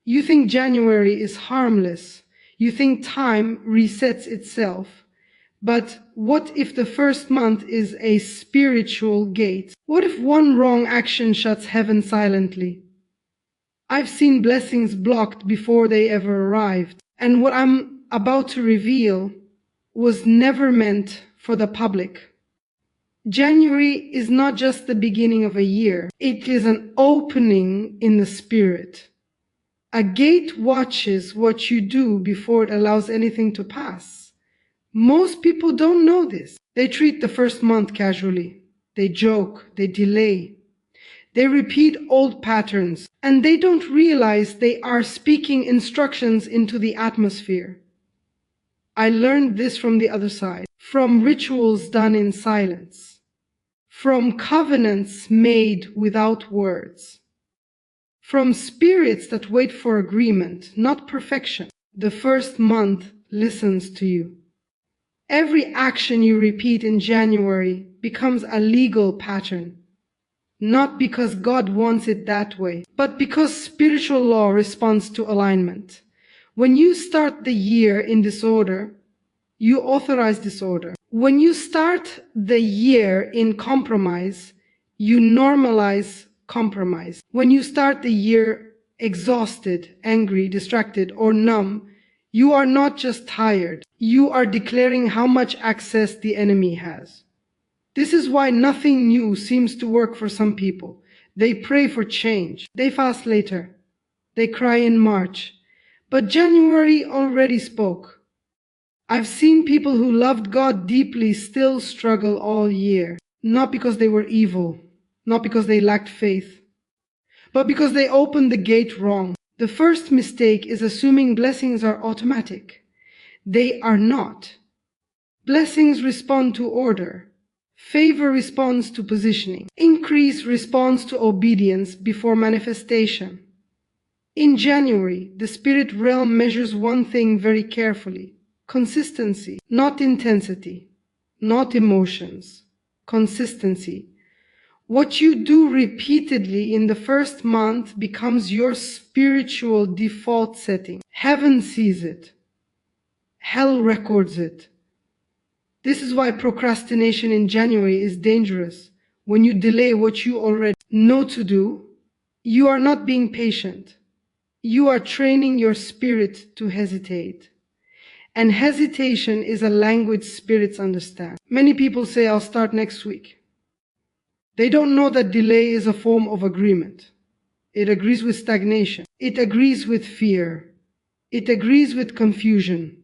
You think January is harmless. You think time resets itself. But what if the first month is a spiritual gate? What if one wrong action shuts heaven silently? I've seen blessings blocked before they ever arrived. And what I'm about to reveal was never meant for the public. January is not just the beginning of a year. It is an opening in the spirit. A gate watches what you do before it allows anything to pass. Most people don't know this. They treat the first month casually. They joke, they delay. They repeat old patterns, and they don't realize they are speaking instructions into the atmosphere. I learned this from the other side, from rituals done in silence, from covenants made without words, from spirits that wait for agreement, not perfection. The first month listens to you. Every action you repeat in January becomes a legal pattern. Not because God wants it that way, but because spiritual law responds to alignment. When you start the year in disorder, you authorize disorder. When you start the year in compromise, you normalize compromise. When you start the year exhausted, angry, distracted, or numb, you are not just tired. You are declaring how much access the enemy has. This is why nothing new seems to work for some people. They pray for change. They fast later. They cry in March. But January already spoke. I've seen people who loved God deeply still struggle all year. Not because they were evil. Not because they lacked faith. But because they opened the gate wrong. The first mistake is assuming blessings are automatic. They are not. Blessings respond to order. Favor responds to positioning. Increase responds to obedience before manifestation. In January, the spirit realm measures one thing very carefully. Consistency, not intensity, not emotions. Consistency. What you do repeatedly in the first month becomes your spiritual default setting. Heaven sees it. Hell records it. This is why procrastination in January is dangerous. When you delay what you already know to do, you are not being patient. You are training your spirit to hesitate. And hesitation is a language spirits understand. Many people say, I'll start next week. They don't know that delay is a form of agreement. It agrees with stagnation. It agrees with fear. It agrees with confusion.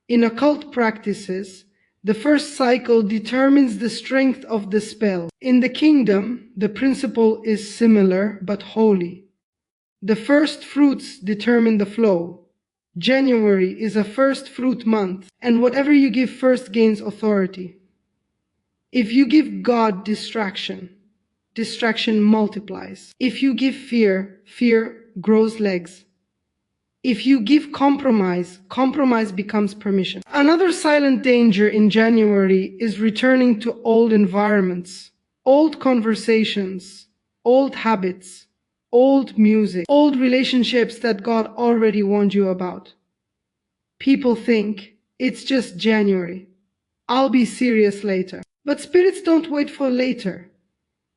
In occult practices, the first cycle determines the strength of the spell. In the kingdom, the principle is similar but holy. The first fruits determine the flow. January is a first fruit month, and whatever you give first gains authority. If you give God distraction, distraction multiplies. If you give fear, fear grows legs. If you give compromise, compromise becomes permission. Another silent danger in January is returning to old environments, old conversations, old habits, old music, old relationships that God already warned you about. People think, it's just January. I'll be serious later. But spirits don't wait for later.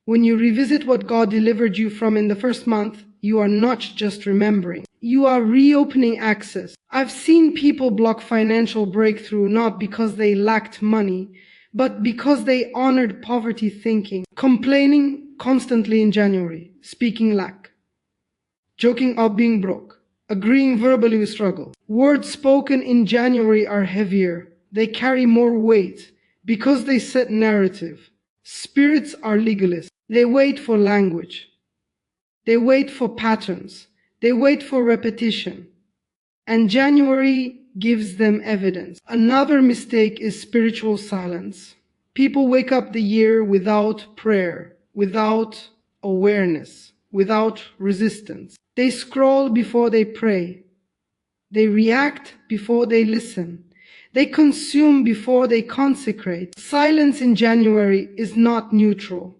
When you revisit what God delivered you from in the first month, you are not just remembering. You are reopening access. I've seen people block financial breakthrough not because they lacked money, but because they honored poverty thinking, complaining constantly in January, speaking lack, joking about being broke, agreeing verbally with struggle. Words spoken in January are heavier. They carry more weight because they set narrative. Spirits are legalists. They wait for language. They wait for patterns. They wait for repetition. And January gives them evidence. Another mistake is spiritual silence. People wake up the year without prayer, without awareness, without resistance. They scroll before they pray. They react before they listen. They consume before they consecrate. Silence in January is not neutral.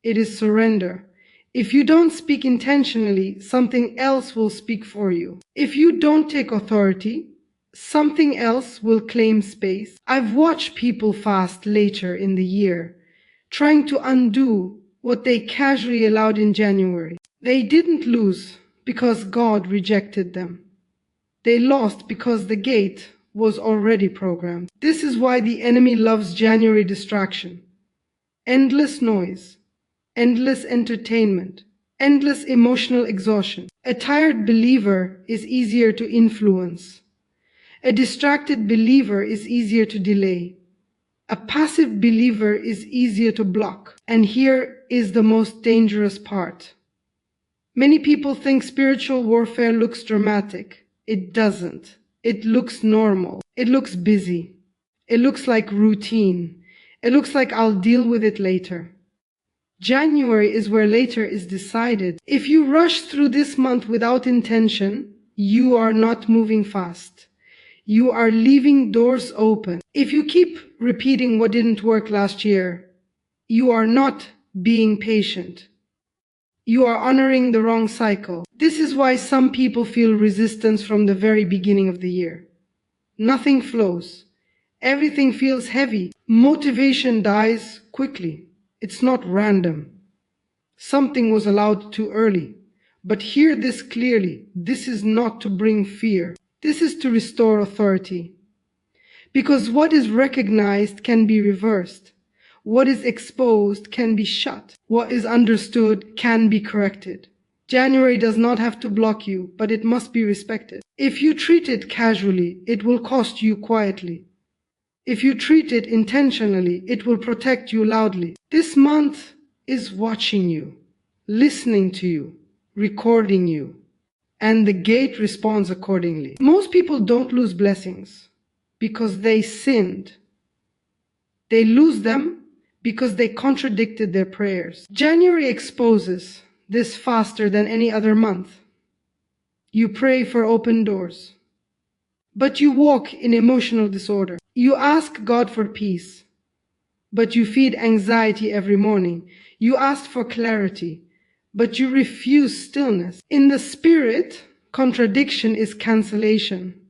It is surrender. If you don't speak intentionally, something else will speak for you. If you don't take authority, something else will claim space. I've watched people fast later in the year, trying to undo what they casually allowed in January. They didn't lose because God rejected them. They lost because the gate was already programmed. This is why the enemy loves January distraction. Endless noise, endless entertainment, endless emotional exhaustion. A tired believer is easier to influence. A distracted believer is easier to delay. A passive believer is easier to block. And here is the most dangerous part. Many people think spiritual warfare looks dramatic. It doesn't. It looks normal. It looks busy. It looks like routine. It looks like I'll deal with it later. January is where later is decided. If you rush through this month without intention, you are not moving fast. You are leaving doors open. If you keep repeating what didn't work last year, you are not being patient. You are honoring the wrong cycle. This is why some people feel resistance from the very beginning of the year. Nothing flows. Everything feels heavy. Motivation dies quickly. It's not random. Something was allowed too early. But hear this clearly. This is not to bring fear. This is to restore authority. Because what is recognized can be reversed. What is exposed can be shut. What is understood can be corrected. January does not have to block you, but it must be respected. If you treat it casually, it will cost you quietly. If you treat it intentionally, it will protect you loudly. This month is watching you, listening to you, recording you, and the gate responds accordingly. Most people don't lose blessings because they sinned. They lose them because they contradicted their prayers. January exposes this faster than any other month. You pray for open doors, but you walk in emotional disorder. You ask God for peace, but you feed anxiety every morning. You ask for clarity, but you refuse stillness. In the spirit, contradiction is cancellation.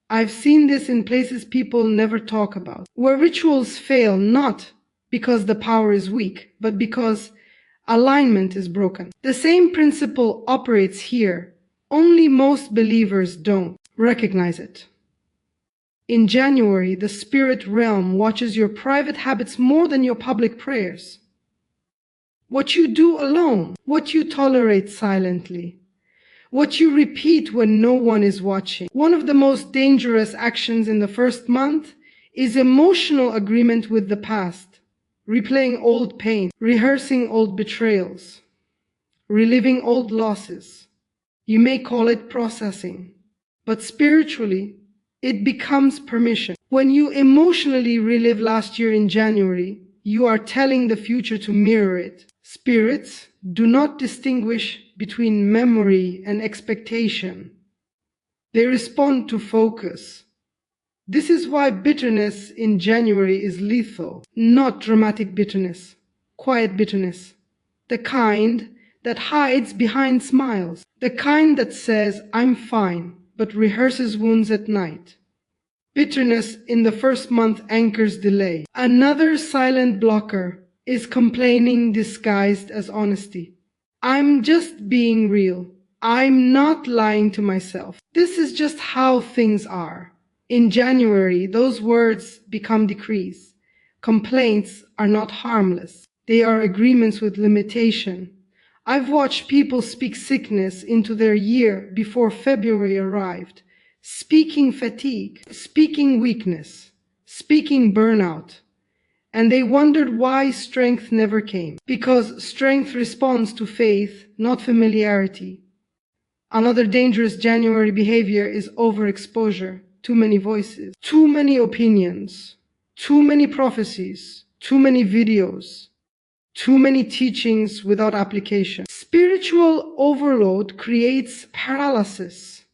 I've seen this in places people never talk about, where rituals fail not because the power is weak, but because alignment is broken. The same principle operates here, only most believers don't recognize it. In January, the spirit realm watches your private habits more than your public prayers. What you do alone, what you tolerate silently, what you repeat when no one is watching. One of the most dangerous actions in the first month is emotional agreement with the past. Replaying old pain, rehearsing old betrayals, reliving old losses. You may call it processing, but spiritually, it becomes permission. When you emotionally relive last year in January, you are telling the future to mirror it. Spirits do not distinguish between memory and expectation. They respond to focus. This is why bitterness in January is lethal. Not dramatic bitterness, quiet bitterness. The kind that hides behind smiles. The kind that says, I'm fine, but rehearses wounds at night. Bitterness in the first month anchors delay. Another silent blocker is complaining disguised as honesty. I'm just being real. I'm not lying to myself. This is just how things are. In January, those words become decrees. Complaints are not harmless. They are agreements with limitation. I've watched people speak sickness into their year before February arrived, speaking fatigue, speaking weakness, speaking burnout. And they wondered why strength never came. Because strength responds to faith, not familiarity. Another dangerous January behavior is overexposure. Too many voices, too many opinions, too many prophecies, too many videos, too many teachings without application. Spiritual overload creates paralysis.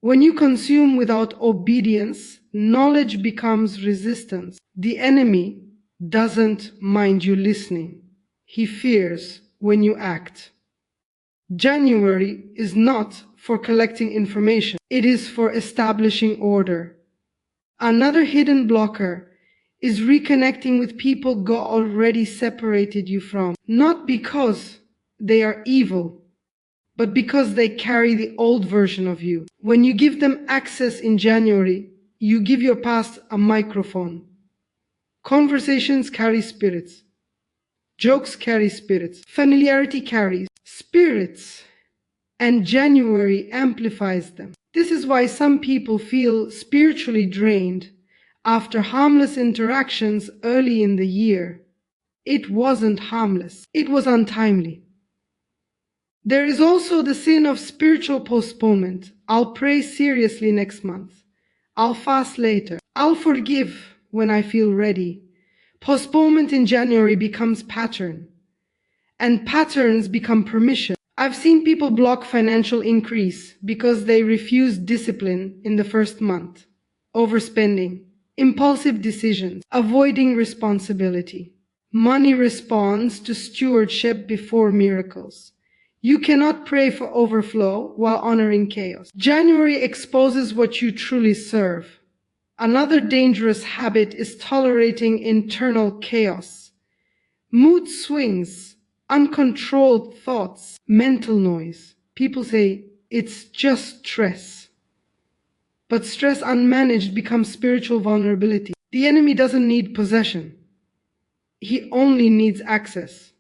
When you consume without obedience, knowledge becomes resistance. The enemy doesn't mind you listening. He fears when you act. January is not for collecting information. It is for establishing order. Another hidden blocker is reconnecting with people God already separated you from, not because they are evil, but because they carry the old version of you. When you give them access in January, you give your past a microphone. Conversations carry spirits. Jokes carry spirits. Familiarity carries spirits. And January amplifies them. This is why some people feel spiritually drained after harmless interactions early in the year. It wasn't harmless. It was untimely. There is also the sin of spiritual postponement. I'll pray seriously next month. I'll fast later. I'll forgive when I feel ready. Postponement in January becomes pattern, and patterns become permission. I've seen people block financial increase because they refuse discipline in the first month. Overspending, impulsive decisions, avoiding responsibility. Money responds to stewardship before miracles. You cannot pray for overflow while honoring chaos. January exposes what you truly serve. Another dangerous habit is tolerating internal chaos. Mood swings, uncontrolled thoughts, mental noise. People say, it's just stress. But stress unmanaged becomes spiritual vulnerability. The enemy doesn't need possession. He only needs access.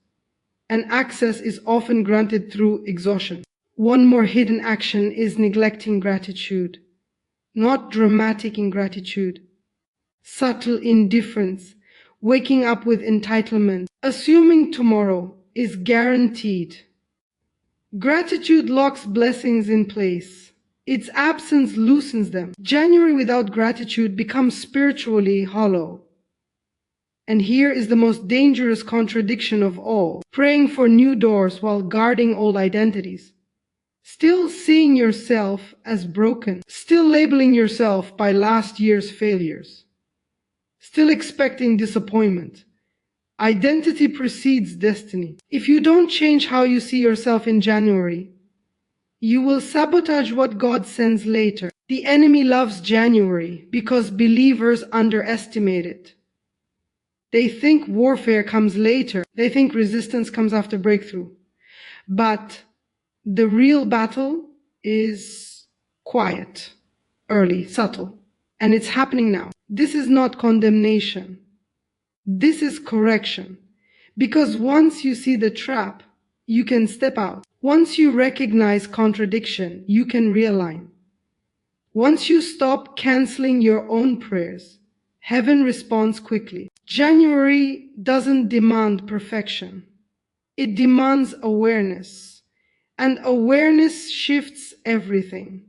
And access is often granted through exhaustion. One more hidden action is neglecting gratitude. Not dramatic ingratitude. Subtle indifference. Waking up with entitlement. Assuming tomorrow is guaranteed. Gratitude locks blessings in place. Its absence loosens them. January without gratitude becomes spiritually hollow. And here is the most dangerous contradiction of all. Praying for new doors while guarding old identities. Still seeing yourself as broken. Still labeling yourself by last year's failures. Still expecting disappointment. Identity precedes destiny. If you don't change how you see yourself in January, you will sabotage what God sends later. The enemy loves January because believers underestimate it. They think warfare comes later. They think resistance comes after breakthrough. But the real battle is quiet, early, subtle. And it's happening now. This is not condemnation. This is correction. Because once you see the trap, you can step out. Once you recognize contradiction, you can realign. Once you stop canceling your own prayers, heaven responds quickly. January doesn't demand perfection. It demands awareness. And awareness shifts everything.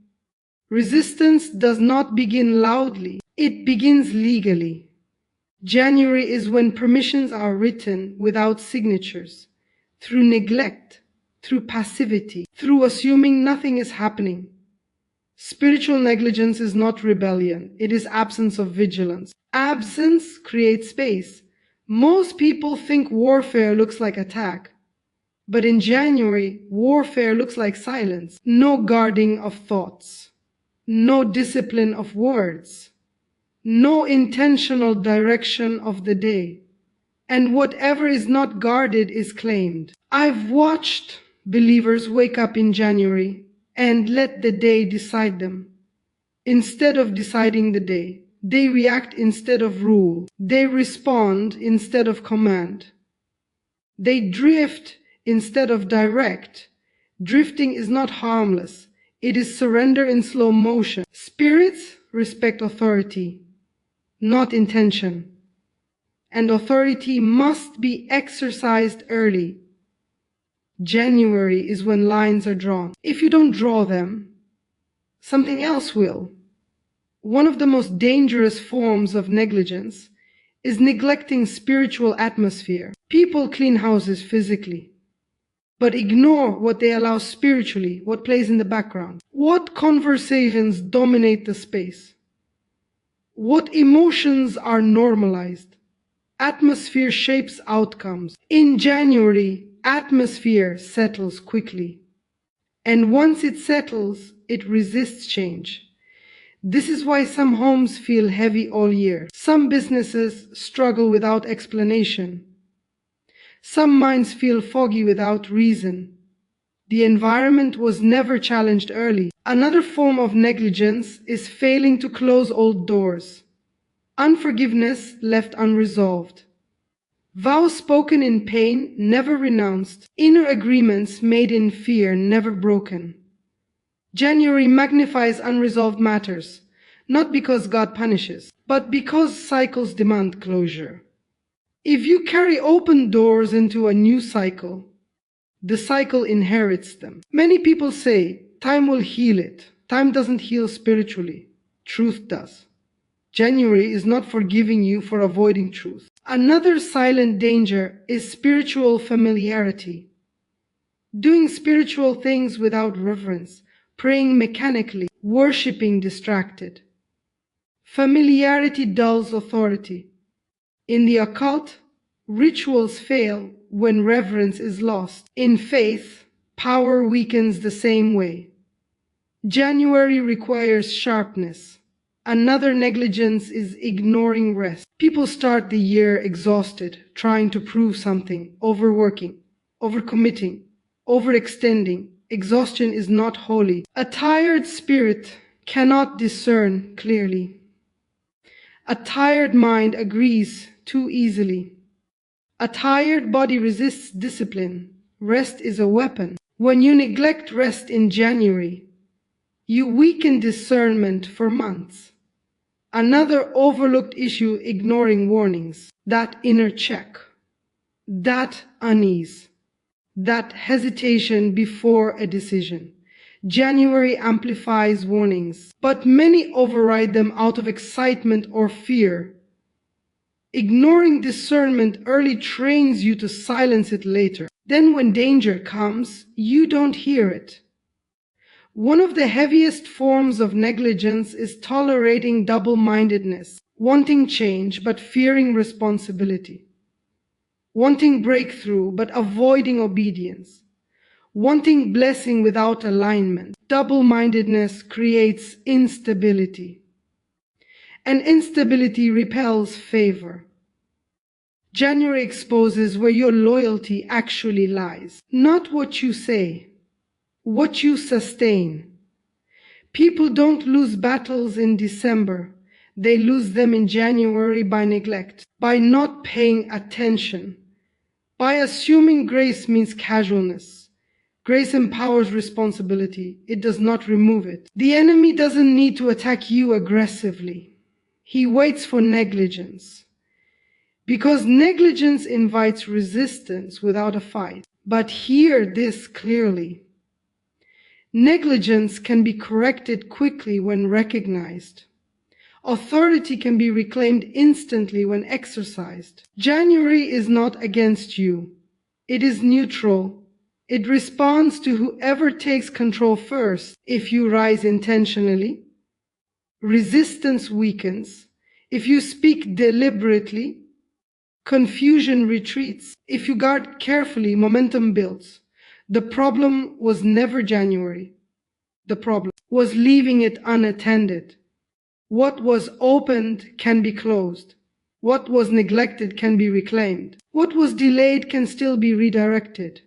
Resistance does not begin loudly. It begins legally. January is when permissions are written without signatures, through neglect, through passivity, through assuming nothing is happening. Spiritual negligence is not rebellion. It is absence of vigilance. Absence creates space. Most people think warfare looks like attack. But in January, warfare looks like silence. No guarding of thoughts. No discipline of words. No intentional direction of the day. And whatever is not guarded is claimed. I've watched believers wake up in January and let the day decide them. Instead of deciding the day, they react instead of rule. They respond instead of command. They drift instead of direct. Drifting is not harmless. It is surrender in slow motion. Spirits respect authority, not intention. And authority must be exercised early. January is when lines are drawn. If you don't draw them, something else will. One of the most dangerous forms of negligence is neglecting spiritual atmosphere. People clean houses physically, but ignore what they allow spiritually, what plays in the background. What conversations dominate the space? What emotions are normalized? Atmosphere shapes outcomes. In January, atmosphere settles quickly. And once it settles, it resists change. This is why some homes feel heavy all year. Some businesses struggle without explanation. Some minds feel foggy without reason. The environment was never challenged early. Another form of negligence is failing to close old doors. Unforgiveness left unresolved. Vows spoken in pain, never renounced. Inner agreements made in fear, never broken. January magnifies unresolved matters, not because God punishes, but because cycles demand closure. If you carry open doors into a new cycle, the cycle inherits them. Many people say, time will heal it. Time doesn't heal spiritually. Truth does. January is not forgiving you for avoiding truth. Another silent danger is spiritual familiarity. Doing spiritual things without reverence, praying mechanically, worshipping distracted. Familiarity dulls authority. In the occult, rituals fail when reverence is lost. In faith, power weakens the same way. January requires sharpness. Another negligence is ignoring rest. People start the year exhausted, trying to prove something, overworking, overcommitting, overextending. Exhaustion is not holy. A tired spirit cannot discern clearly. A tired mind agrees too easily. A tired body resists discipline. Rest is a weapon. When you neglect rest in January, you weaken discernment for months. Another overlooked issue, ignoring warnings. That inner check, that unease, that hesitation before a decision. January amplifies warnings, but many override them out of excitement or fear. Ignoring discernment early trains you to silence it later. Then when danger comes, you don't hear it. One of the heaviest forms of negligence is tolerating double-mindedness, wanting change but fearing responsibility, wanting breakthrough but avoiding obedience, wanting blessing without alignment. Double-mindedness creates instability, and instability repels favor. January exposes where your loyalty actually lies, not what you say, what you sustain. People don't lose battles in December. They lose them in January by neglect, by not paying attention, by assuming grace means casualness. Grace empowers responsibility. It does not remove it. The enemy doesn't need to attack you aggressively. He waits for negligence, because negligence invites resistance without a fight. But hear this clearly. Negligence can be corrected quickly when recognized. Authority can be reclaimed instantly when exercised. January is not against you. It is neutral. It responds to whoever takes control first. If you rise intentionally, resistance weakens. If you speak deliberately, confusion retreats. If you guard carefully, momentum builds. The problem was never January. The problem was leaving it unattended. What was opened can be closed. What was neglected can be reclaimed. What was delayed can still be redirected.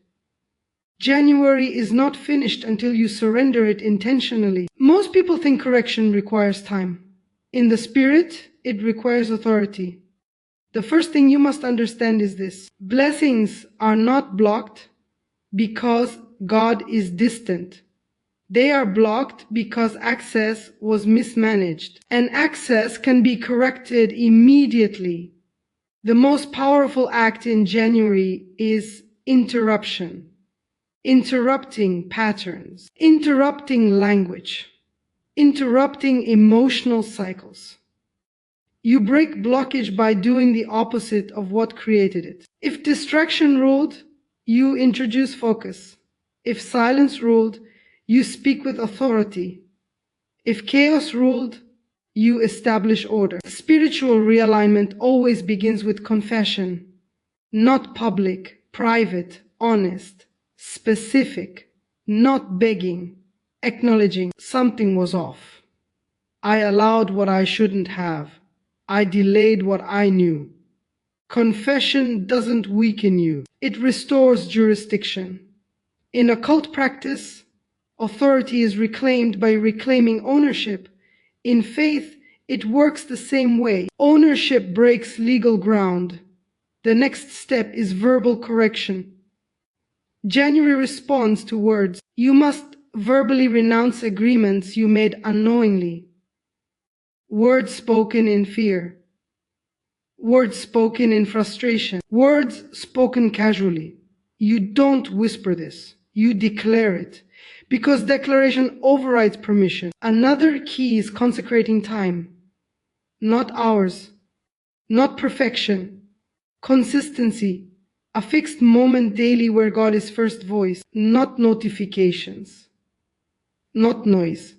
January is not finished until you surrender it intentionally. Most people think correction requires time. In the spirit, it requires authority. The first thing you must understand is this: blessings are not blocked because God is distant. They are blocked because access was mismanaged, and access can be corrected immediately. The most powerful act in January is interruption. Interrupting patterns, interrupting language, interrupting emotional cycles. You break blockage by doing the opposite of what created it. If distraction ruled, you introduce focus. If silence ruled, you speak with authority. If chaos ruled, you establish order. Spiritual realignment always begins with confession, not public, private, honest, specific, not begging, acknowledging something was off. I allowed what I shouldn't have. I delayed what I knew. Confession doesn't weaken you. It restores jurisdiction. In occult practice, authority is reclaimed by reclaiming ownership. In faith, it works the same way. Ownership breaks legal ground. The next step is verbal correction. January responds to words. You must verbally renounce agreements you made unknowingly. Words spoken in fear. Words spoken in frustration. Words spoken casually. You don't whisper this. You declare it. Because declaration overrides permission. Another key is consecrating time. Not hours. Not perfection. Consistency. A fixed moment daily where God is first voice. Not notifications. Not noise.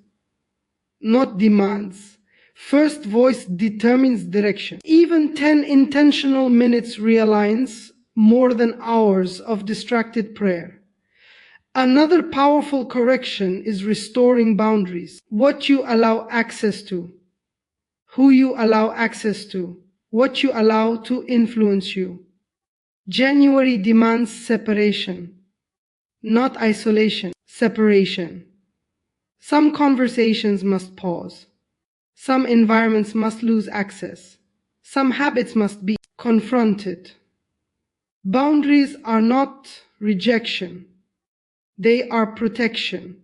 Not demands. First voice determines direction. Even 10 intentional minutes realigns more than hours of distracted prayer. Another powerful correction is restoring boundaries. What you allow access to. Who you allow access to. What you allow to influence you. January demands separation. Not isolation, separation. Some conversations must pause. Some environments must lose access. Some habits must be confronted. Boundaries are not rejection. They are protection.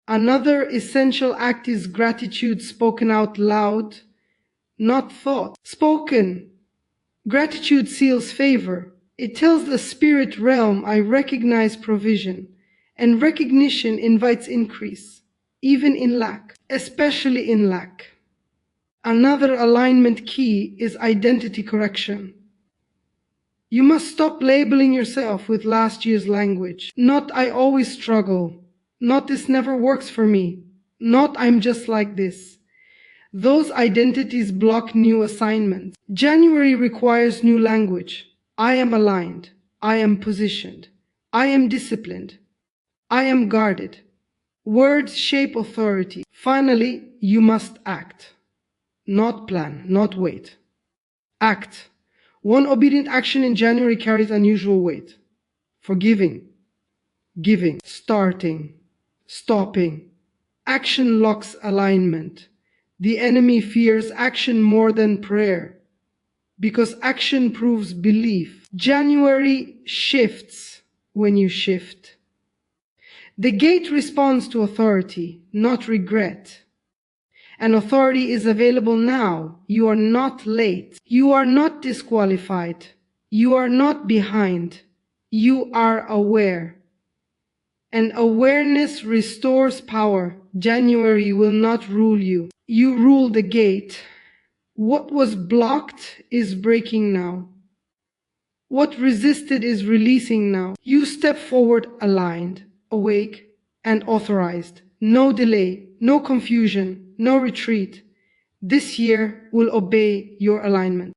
Another essential act is gratitude spoken out loud, not thought. Spoken. Gratitude seals favor. It tells the spirit realm, I recognize provision, and recognition invites increase, even in lack, especially in lack. Another alignment key is identity correction. You must stop labeling yourself with last year's language. Not I always struggle. Not this never works for me. Not I'm just like this. Those identities block new assignments. January requires new language. I am aligned. I am positioned. I am disciplined. I am guarded. Words shape authority. Finally, you must act. Not plan, not wait. Act. One obedient action in January carries unusual weight. Forgiving, giving, starting, stopping. Action locks alignment. The enemy fears action more than prayer, because action proves belief. January shifts when you shift. The gate responds to authority, not regret. And authority is available now. You are not late. You are not disqualified. You are not behind. You are aware. And awareness restores power. January will not rule you. You rule the gate. What was blocked is breaking now. What resisted is releasing now. You step forward aligned, awake, and authorized. No delay, no confusion, no retreat. This year will obey your alignment.